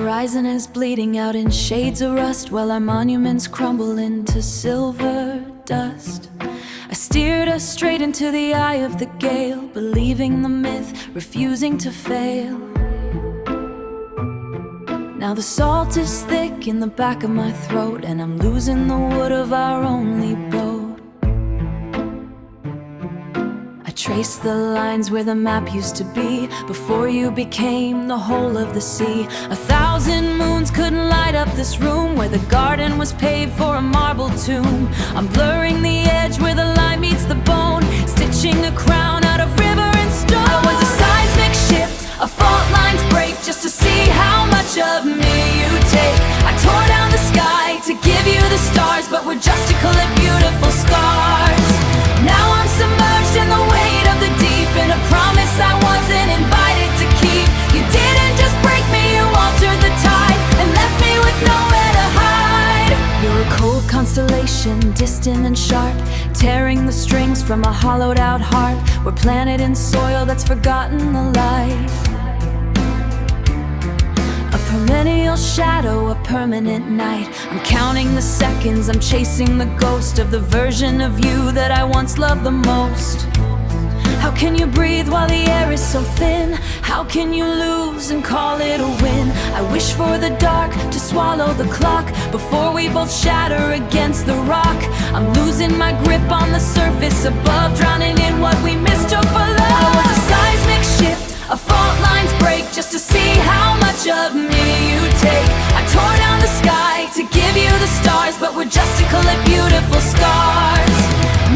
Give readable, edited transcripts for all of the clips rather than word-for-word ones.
horizon is bleeding out in shades of rust, while our monuments crumble into silver dust. I steered us straight into the eye of the gale, believing the myth, refusing to fail. Now the salt is thick in the back of my throat, and I'm losing the wood of our only boat. I trace the lines where the map used to be, before you became the whole of the sea. 1,000 moons couldn't light up this room, where the garden was paved for a marble tomb. I'm blurring the edge where the line meets the bone, stitching a crown out of river and stone. I was a seismic shift, a fault lines break, just to see how much of me you take. I tore down the sky to give you the stars, but we're just to collect beautiful scars. Now I'm submerged in the weight of the deep, in a promise I wasn't invited to keep. You didn't just break me, you altered the tide, and left me with nowhere to hide. You're a cold constellation, distant and sharp, tearing the strings from a hollowed out harp. We're planted in soil that's forgotten the light. A perennial shadow, a permanent night. I'm counting the seconds, I'm chasing the ghost of the version of you that I once loved the most. How can you breathe while the air is so thin? How can you lose and call it a win? I wish for the dark to swallow the clock, before we both shatter against the rock. I'm losing my grip on the surface above, drowning in what we mistook for love. I was a seismic shift, a fault lines break, just to see how much of me you take. I tore down the sky to give you the stars, but we're just to collect beautiful scars.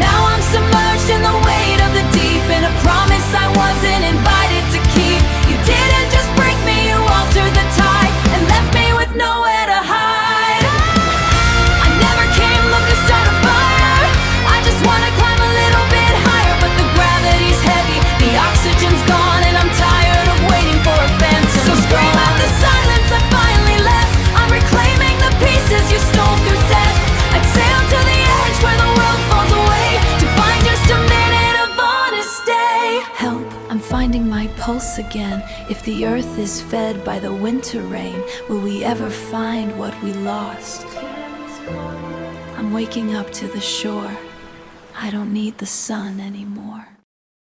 Now I'm submerged in the weight of the deep, in a promise I wasn't invited to keep. You didn't just break me, you altered the tide, and left me with nowhere to hide. I never came looking to start a fire, I just wanna climb a little bit higher, but the gravity's heavy, the oxygen's gone, and I'm tired of waiting for a phantom. So scream out the silence I finally left, I'm reclaiming the pieces you stole through theft. I'd sail to the edge where the world falls away, to find just a minute of honest day. Help, I'm finding my pulse again. If the earth is fed by the winter rain, will we ever find what we lost? I'm waking up to the shore, I don't need the sun anymore.